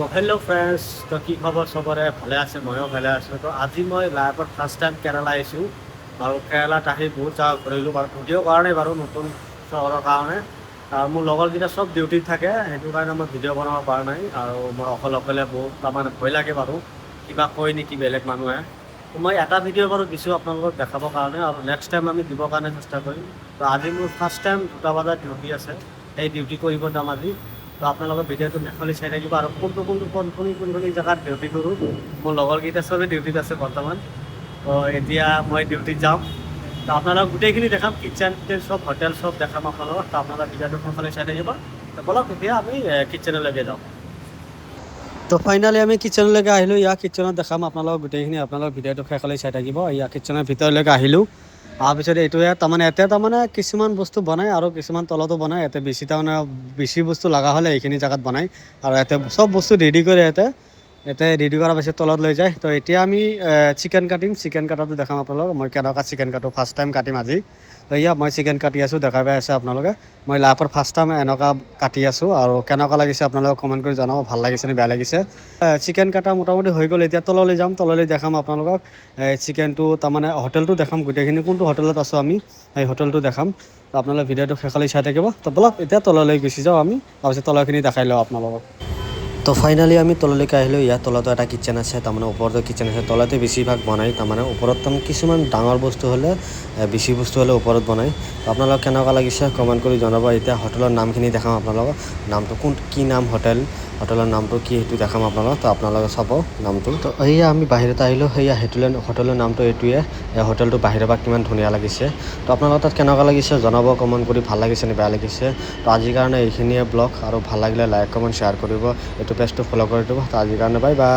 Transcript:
তো hello' friends, তো কি খবৰ চবৰে? ভালে আছে, ময়ো ভালে আছোঁ। তো আজি মই লাইফত ফাৰ্ষ্ট টাইম কেৰালা আহিছোঁ আৰু কেৰালাত আহি বহুত জাগা ঘূৰিলোঁ বাৰু, ভিডিঅ' কৰা নাই বাৰু, নতুন চহৰৰ কাৰণে। মোৰ লগৰকেইটা চব ডিউটিত থাকে, সেইটো কাৰণে মই ভিডিঅ' বনাব পৰা নাই আৰু মই অকলে বহুত তাৰমানে ভয় লাগে বাৰু, কিবা কয় নেকি বেলেগ মানুহে। তো মই এটা ভিডিঅ' বাৰু দিছোঁ আপোনালোকক দেখাবৰ কাৰণে, আৰু নেক্সট টাইম আমি দিবৰ কাৰণে চেষ্টা কৰিম। তো আজি মোৰ ফাৰ্ষ্ট টাইম 2টা বজাত ডিউটি আছে, সেই ডিউটি কৰিব যাম আজি। তো আপোনালোকৰ ভিডিঅ'টো শেষলৈ চাই থাকিব আৰু কোনখিনি জেগাত ডিউটি কৰোঁ। মোৰ লগৰকেইটা চবেই ডিউটিত আছে বৰ্তমান। তো এতিয়া মই ডিউটিত যাম, তো আপোনালোকক গোটেইখিনি দেখাম, কিটচেন চব, হোটেল চব দেখাম আপোনালোকক। তো আপোনালোকৰ ভিডিঅ'টো শেষলৈ চাই থাকিব। তো বলক এতিয়া আমি কিটচেনলৈকে যাওঁ। তো ফাইনেলি আমি কিটচেনলৈকে আহিলোঁ। ইয়াৰ কিটচেনত দেখাম আপোনালোকক গোটেইখিনি, আপোনালোকৰ ভিডিঅ'টো শেষলৈ চাই থাকিব। ইয়াৰ কিটচেনৰ ভিতৰলৈকে আহিলোঁ। তাৰপিছত এইটোৱে তাৰমানে কিছুমান বস্তু বনাই আৰু কিছুমান তলতো বনায়। ইয়াতে বেছি বস্তু লগা হ'লে এইখিনি জেগাত বনায় আৰু ইয়াতে চব বস্তু ৰেডি কৰে। ইয়াতে ৰেডি কৰাৰ পিছত তলত লৈ যায়। তো এতিয়া আমি চিকেন কাটিম, চিকেন কটাটো দেখাম আপোনালোকক। মই কেনেকুৱা চিকেন কাটো, ফাৰ্ষ্ট টাইম কাটিম আজি। তো মই চিকেন কাটি আছোঁ, দেখা পাই আছে আপোনালোকে। মই লাইফৰ ফাৰ্ষ্ট টাইম এনেকুৱা কাটি আছোঁ আৰু কেনেকুৱা লাগিছে আপোনালোকক কমেণ্ট কৰি জনাব, ভাল লাগিছে নে বেয়া লাগিছে। চিকেন কাটা মোটামুটি হৈ গ'ল। এতিয়া তললৈ যাম, তললৈ দেখাম আপোনালোকক চিকেনটো, তাৰমানে হোটেলটো দেখাম গোটেইখিনি, কোনটো হোটেলত আছোঁ আমি সেই হোটেলটো দেখাম। তো আপোনালোকে ভিডিঅ'টো শেষলৈ চাই থাকিব। তো বলক এতিয়া তললৈ গুচি যাওঁ আমি, তাৰপিছত তলৰখিনি দেখাই লওঁ আপোনালোকক। তো ফাইনেলি আমি তললৈকে আহিলোঁ। ইয়াত তলতো এটা কিটচেন আছে, তাৰমানে ওপৰতো কিটচেন আছে। তলতে বেছিভাগ বনায়, তাৰমানে ওপৰত কিছুমান ডাঙৰ বস্তু হ'লে, বেছি বস্তু হ'লে ওপৰত বনায়। তো আপোনালোকক কেনেকুৱা লাগিছে কমেণ্ট কৰি জনাব। এতিয়া হোটেলৰ নামখিনি দেখাম আপোনালোকক, নামটো কি নাম, হোটেলৰ নামটো কি সেইটো দেখাম আপোনালোকক। তো আপোনালোকে চাব নামটো। তো এয়া আমি বাহিৰত আহিলোঁ, সেয়া হোটেলৰ নামটো এইটোৱে। এই হোটেলটো বাহিৰৰ পৰা কিমান ধুনীয়া লাগিছে। তো আপোনালোকৰ তাত কেনেকুৱা লাগিছে জনাব কমেণ্ট কৰি, ভাল লাগিছে নে বেয়া লাগিছে। তো আজিৰ কাৰণে এইখিনিয়ে ব্লগ, আৰু ভাল লাগিলে লাইক কমেণ্ট শ্বেয়াৰ কৰিব, এইটো পেজটো ফ'ল' কৰি দিব। তো আজিৰ কাৰণে বাই বাই।